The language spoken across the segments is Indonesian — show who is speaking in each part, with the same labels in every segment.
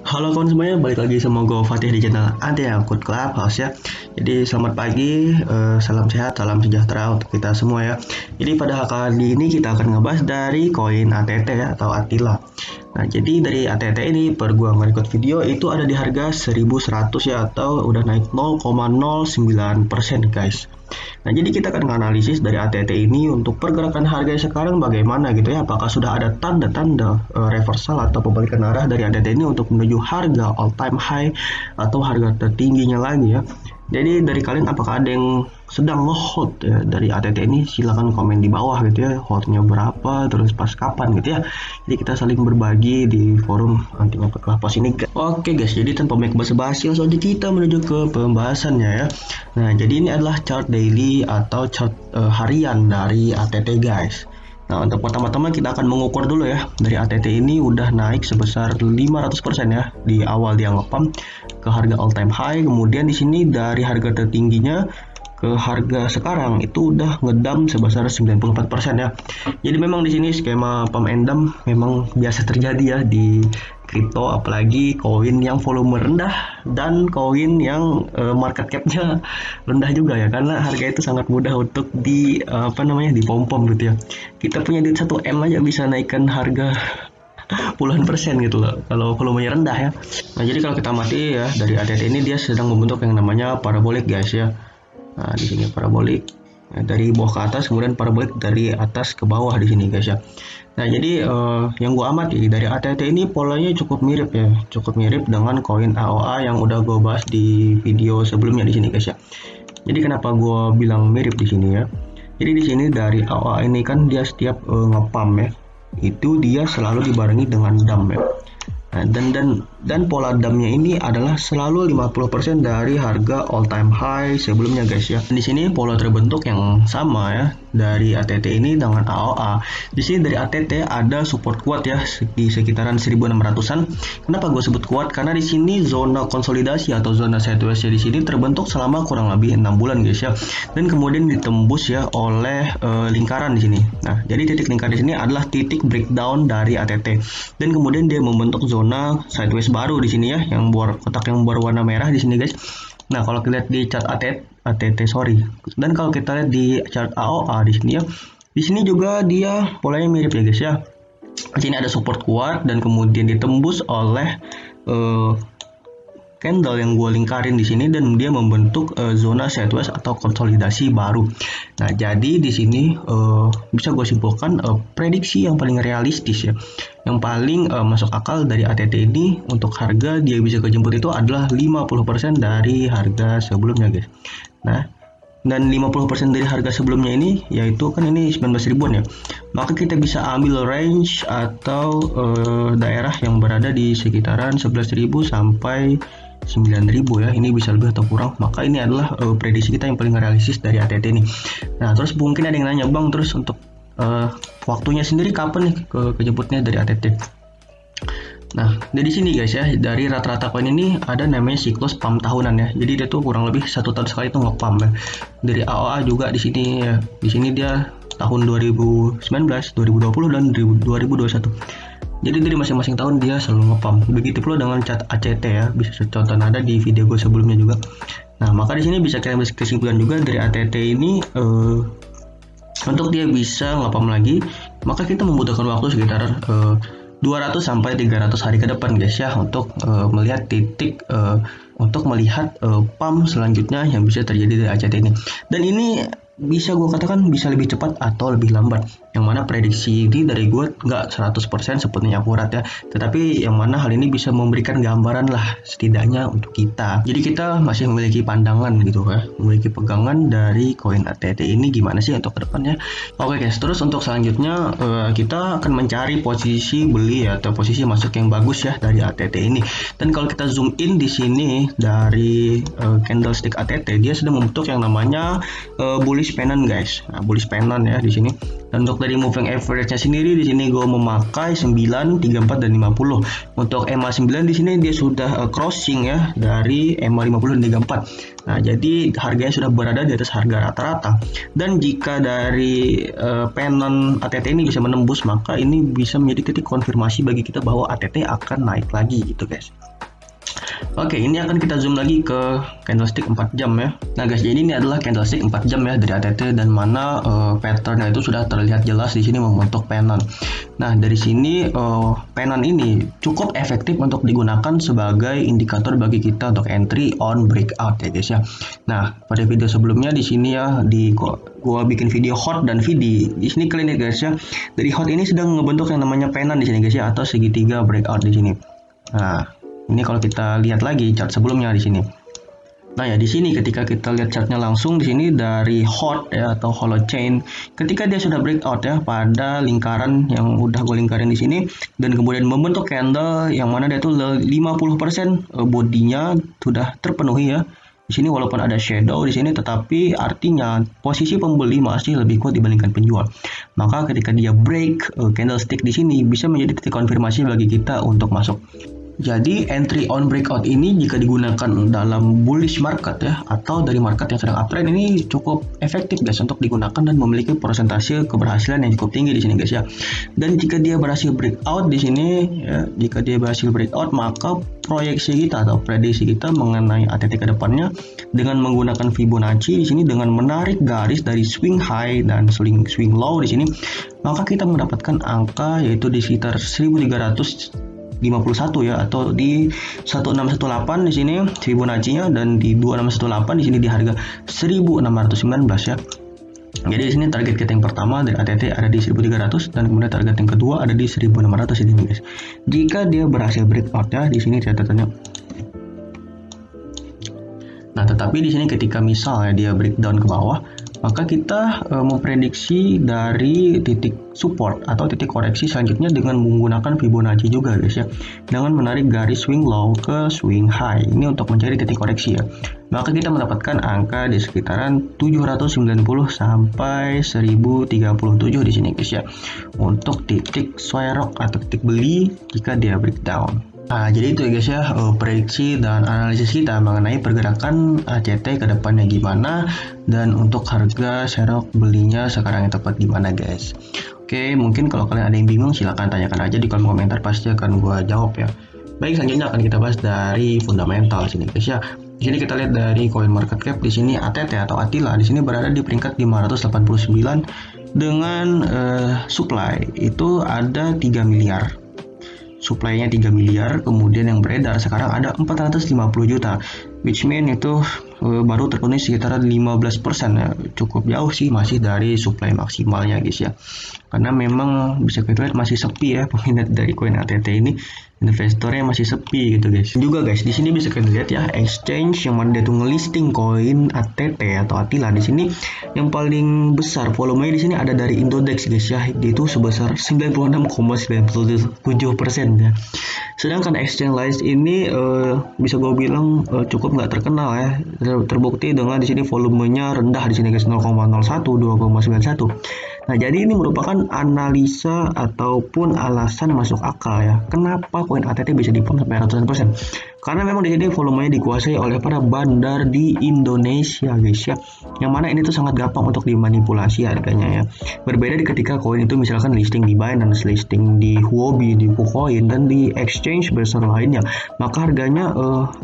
Speaker 1: Halo kawan semuanya, balik lagi sama gue Fatih di channel Anti Angkut Clubhouse ya. Jadi selamat pagi, salam sehat, salam sejahtera untuk kita semua ya. Jadi pada kali ini kita akan ngebahas dari koin ATT ya, atau Attila. Nah jadi dari ATT ini per gua nge-record video itu ada di harga 1100 ya, atau udah naik 0,09% guys. Nah, jadi kita akan menganalisis dari ATT ini untuk pergerakan harga sekarang bagaimana gitu ya. Apakah sudah ada tanda-tanda reversal atau pembalikan arah dari ATT ini untuk menuju harga all time high atau harga tertingginya lagi ya. Jadi dari kalian apakah ada yang sedang nge-hold ya dari ATT ini? Silahkan komen di bawah gitu ya, holdnya berapa, terus pas kapan gitu ya. Jadi kita saling berbagi di forum Anti Angkut Clubhouse ini. Oke guys, jadi tanpa banyak basa-basi langsung aja kita menuju ke pembahasannya ya. Nah, jadi ini adalah chart daily atau chart harian dari ATT guys. Nah, untuk pertama-tama kita akan mengukur dulu ya. Dari ATT ini udah naik sebesar 500% ya di awal dia ngepump ke harga all time high. Kemudian di sini dari harga tertingginya ke harga sekarang itu udah ngedam sebesar 94% ya. Jadi memang di sini skema pump and dump memang biasa terjadi ya di kripto, apalagi koin yang volume rendah dan koin yang market capnya rendah juga ya, karena harga itu sangat mudah untuk di dipom-pom gitu ya. Kita punya duit 1M aja bisa naikkan harga puluhan persen gitu loh kalau volumenya rendah ya. Nah jadi kalau kita mati ya dari ATT ini dia sedang membentuk yang namanya parabolik guys ya. Nah di sini parabolik dari bawah ke atas, kemudian parabolik dari atas ke bawah di sini guys ya. Nah jadi yang gue amati dari ATT ini polanya cukup mirip ya, cukup mirip dengan koin AOA yang udah gue bahas di video sebelumnya di sini guys ya. Jadi kenapa gue bilang mirip di sini ya? Jadi di sini dari AOA ini kan dia setiap ngepump ya, itu dia selalu dibarengi dengan dump ya. Nah, dan pola dumpnya ini adalah selalu 50% dari harga all time high sebelumnya guys ya. Di sini pola terbentuk yang sama ya dari ATT ini dengan AOA. Di sini dari ATT ada support kuat ya di sekitaran 1600-an. Kenapa gue sebut kuat? Karena di sini zona konsolidasi atau zona sideways di sini terbentuk selama kurang lebih 6 bulan guys ya. Dan kemudian ditembus ya oleh lingkaran di sini. Nah, jadi titik lingkar di sini adalah titik breakdown dari ATT. Dan kemudian dia membentuk zona sideways baru di sini ya, yang kotak yang berwarna merah di sini guys. Nah, kalau kita lihat di chart ATT sorry. Dan kalau kita lihat di chart AOA di sini ya, di sini juga dia polanya mirip ya guys ya. Di sini ada support kuat dan kemudian ditembus oleh candle yang gue lingkarin di sini, dan dia membentuk zona sideways atau konsolidasi baru. Nah, jadi di sini bisa gue simpulkan prediksi yang paling realistis ya, yang paling masuk akal dari ATT ini untuk harga dia bisa kejemput itu adalah 50% dari harga sebelumnya guys. Nah, dan 50% dari harga sebelumnya ini yaitu kan ini 19 ribuan ya, maka kita bisa ambil range atau daerah yang berada di sekitaran 11.000 sampai 9.000 ya. Ini bisa lebih atau kurang, maka ini adalah prediksi kita yang paling realistis dari ATT ini. Nah terus mungkin ada yang nanya, bang terus untuk waktunya sendiri kapan nih kejemputnya dari ATT? Nah, dari sini guys ya, dari rata-rata koin ini ada namanya siklus pump tahunan ya. Jadi dia tuh kurang lebih 1 tahun sekali itu nge-pump ya. Dari AOA juga di sini ya. Di sini dia tahun 2019, 2020 dan 2021. Jadi dari masing-masing tahun dia selalu nge-pump. Begitu pula dengan chart ACT ya, bisa contoh ada di video gue sebelumnya juga. Nah, maka di sini bisa kita ambil kesimpulan juga dari ATT ini untuk dia bisa nge-pump lagi, maka kita membutuhkan waktu sekitar 200 sampai 300 hari ke depan guys ya, untuk melihat titik untuk melihat pump selanjutnya yang bisa terjadi dari ACT ini. Dan ini bisa gue katakan bisa lebih cepat atau lebih lambat, yang mana prediksi ini dari gue nggak 100% sepenuhnya akurat ya, tetapi yang mana hal ini bisa memberikan gambaran lah setidaknya untuk kita. Jadi kita masih memiliki pandangan gitu ya, memiliki pegangan dari koin ATT ini gimana sih untuk kedepannya. Oke guys, terus untuk selanjutnya kita akan mencari posisi beli atau posisi masuk yang bagus ya dari ATT ini. Dan kalau kita zoom in di sini dari candlestick ATT, dia sudah membentuk yang namanya bullish pennant guys. Nah, bullish pennant ya di sini. Dan untuk dari moving average-nya sendiri di sini gue memakai 9, 34 dan 50. Untuk EMA 9 di sini dia sudah crossing ya dari EMA 50 dan 34. Nah, jadi harganya sudah berada di atas harga rata-rata. Dan jika dari pennant ATT ini bisa menembus, maka ini bisa menjadi titik konfirmasi bagi kita bahwa ATT akan naik lagi gitu guys. Oke, ini akan kita zoom lagi ke candlestick 4 jam ya. Nah guys, jadi ini adalah candlestick 4 jam ya dari ATT, dan mana patternnya itu sudah terlihat jelas di sini membentuk pennant. Nah, dari sini pennant ini cukup efektif untuk digunakan sebagai indikator bagi kita untuk entry on breakout ya guys ya. Nah, pada video sebelumnya di sini ya, gua bikin video hot dan VD. Di sini kalian lihat guys ya, dari hot ini sedang ngebentuk yang namanya pennant di sini guys ya, atau segitiga breakout di sini. Nah, ini kalau kita lihat lagi chart sebelumnya di sini. Nah ya, di sini ketika kita lihat chartnya langsung di sini dari hot ya atau hollow chain, ketika dia sudah breakout ya pada lingkaran yang udah gue lingkarin di sini, dan kemudian membentuk candle yang mana dia tuh 50% bodinya sudah terpenuhi ya. Di sini walaupun ada shadow di sini, tetapi artinya posisi pembeli masih lebih kuat dibandingkan penjual. Maka ketika dia break candlestick di sini bisa menjadi titik konfirmasi bagi kita untuk masuk. Jadi entry on breakout ini jika digunakan dalam bullish market ya, atau dari market yang sedang uptrend, ini cukup efektif guys untuk digunakan dan memiliki persentase keberhasilan yang cukup tinggi di sini guys ya. Dan jika dia berhasil breakout di sini ya, jika dia berhasil breakout, maka proyeksi kita atau prediksi kita mengenai ATT ke depannya dengan menggunakan Fibonacci di sini, dengan menarik garis dari swing high dan swing low di sini, maka kita mendapatkan angka yaitu di sekitar 1351 ya, atau di 1618 di sini Fibonacci-nya, dan di 2618 di sini di harga 1619 ya. Jadi di sini target kita yang pertama dari ATT ada di 1300, dan kemudian target yang kedua ada di 1600 ini guys. Jika dia berhasil breakout ya, di sini catatannya. Nah, tetapi di sini ketika misalnya dia breakdown ke bawah, maka kita memprediksi dari titik support atau titik koreksi selanjutnya dengan menggunakan Fibonacci juga guys ya, dengan menarik garis swing low ke swing high ini untuk mencari titik koreksi ya. Maka kita mendapatkan angka di sekitaran 790 sampai 1037 di sini guys ya, untuk titik swerok atau titik beli jika dia breakdown. Nah, jadi itu ya guys ya, prediksi dan analisis kita mengenai pergerakan ACT ke depannya gimana, dan untuk harga sherok belinya sekarang yang tepat di mana guys. Oke, mungkin kalau kalian ada yang bingung silahkan tanyakan aja di kolom komentar, pasti akan gua jawab ya. Baik, selanjutnya akan kita bahas dari fundamental sini guys ya. Di sini kita lihat dari coin market cap, di sini ATT atau Attila di sini berada di peringkat 589 dengan supply itu ada 3 miliar. Supply-nya 3 miliar, kemudian yang beredar sekarang ada 450 juta, which mean itu baru terpenuhi sekitar 15% ya. Cukup jauh sih masih dari supply maksimalnya guys ya, karena memang bisa kita lihat masih sepi ya peminat dari koin ATT ini, investornya masih sepi gitu guys. Juga guys, di sini bisa kita lihat ya, exchange yang mana dia tuh ngelisting koin ATT atau Attila di sini yang paling besar volumenya di sini ada dari Indodex guys ya, itu sebesar 96,97% ya. Sedangkan exchange lain ini bisa gue bilang cukup nggak terkenal ya, terbukti dengan di sini volumenya rendah di sini guys, 0,01, 2,91. Nah, jadi ini merupakan analisa ataupun alasan masuk akal ya, kenapa koin ATT bisa dipump sampai ratusan persen. Karena memang di sini volumenya dikuasai oleh para bandar di Indonesia guys ya, yang mana ini tuh sangat gampang untuk dimanipulasi harganya ya. Berbeda ketika koin itu misalkan listing di Binance, listing di Huobi, di KuCoin, dan di exchange besar lainnya, maka harganya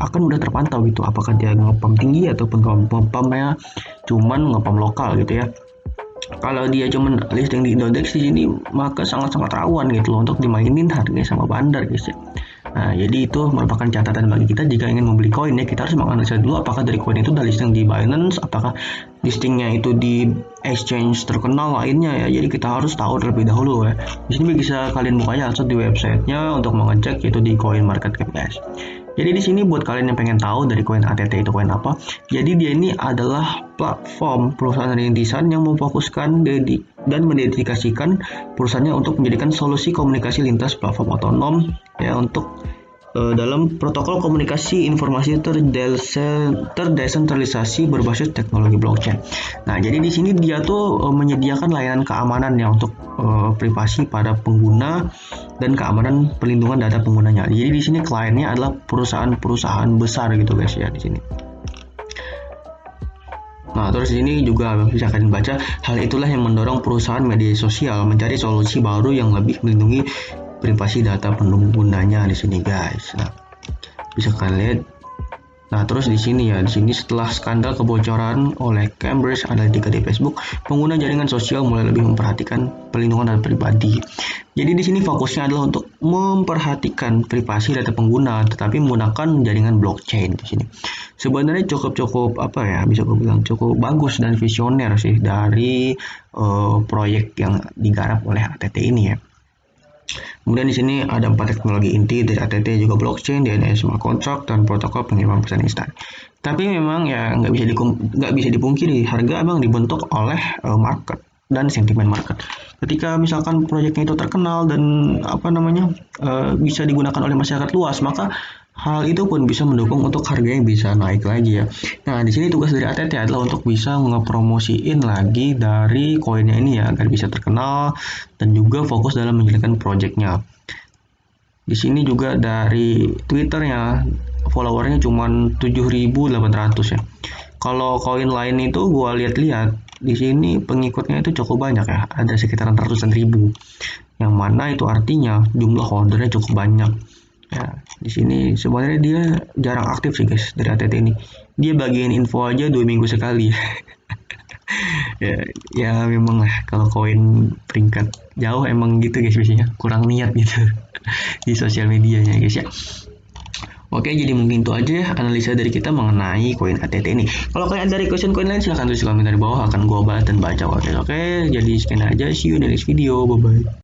Speaker 1: akan mudah terpantau gitu, apakah dia ngepump tinggi ataupun ngepumpnya cuman ngepump lokal gitu ya. Kalau dia cuman listing di Indodex di sini, maka sangat-sangat rawan gitu loh untuk dimainin harganya sama bandar guys ya. Nah, jadi itu merupakan catatan bagi kita jika ingin membeli koin ya, kita harus menganalisa dulu apakah dari koin itu udah listing di Binance, apakah listingnya itu di exchange terkenal lainnya ya. Jadi kita harus tahu terlebih dahulu ya. Di sini bisa kalian buka aja langsung di websitenya untuk mengecek, yaitu di Coin Market Cap guys. Jadi di sini buat kalian yang pengen tahu dari koin ATT itu koin apa, jadi dia ini adalah platform perusahaan rintisan yang memfokuskan dan mendedikasikan perusahaannya untuk menjadikan solusi komunikasi lintas platform otonom ya, untuk dalam protokol komunikasi informasi terdesentralisasi berbasis teknologi blockchain. Nah, jadi di sini dia tuh menyediakan layanan keamanan ya untuk privasi pada pengguna dan keamanan perlindungan data penggunanya. Jadi di sini kliennya adalah perusahaan-perusahaan besar gitu guys ya di sini. Nah, terus di sini juga bisa kalian baca, hal itulah yang mendorong perusahaan media sosial mencari solusi baru yang lebih melindungi privasi data penggunanya di sini guys. Nah, bisa kalian lihat. Nah, terus di sini setelah skandal kebocoran oleh Cambridge Analytica di Facebook, pengguna jaringan sosial mulai lebih memperhatikan perlindungan data pribadi. Jadi di sini fokusnya adalah untuk memperhatikan privasi data pengguna, tetapi menggunakan jaringan blockchain di sini. Sebenarnya cukup bisa gue bilang cukup bagus dan visioner sih dari proyek yang digarap oleh ATT ini ya. Kemudian di sini ada 4 teknologi inti dari ATT, juga blockchain, DNS smart contract, dan protokol pengiriman pesan instan. Tapi memang ya nggak bisa dipungkiri harga emang dibentuk oleh market dan sentimen market. Ketika misalkan proyeknya itu terkenal dan bisa digunakan oleh masyarakat luas, maka hal itu pun bisa mendukung untuk harganya bisa naik lagi ya. Nah, di sini tugas dari ATT adalah untuk bisa ngepromosiin lagi dari koinnya ini ya, agar bisa terkenal dan juga fokus dalam menjalankan proyeknya. Di sini juga dari Twitternya, followernya cuma 7.800 ya. Kalau koin lain itu gua lihat-lihat, di sini pengikutnya itu cukup banyak ya, ada sekitaran ratusan ribu. Yang mana itu artinya jumlah holdernya cukup banyak. Ya, di sini sebenarnya dia jarang aktif sih guys dari ATT ini. Dia bagian info aja 2 minggu sekali. ya memang lah kalau koin peringkat jauh emang gitu guys, biasanya kurang niat gitu di sosial medianya guys ya. Oke, jadi mungkin itu aja ya analisa dari kita mengenai koin ATT ini. Kalau kalian ada request koin lain, silahkan tulis komentar di bawah, akan gua bahas dan baca. Oke, jadi sekian aja, see you in the next video, bye bye.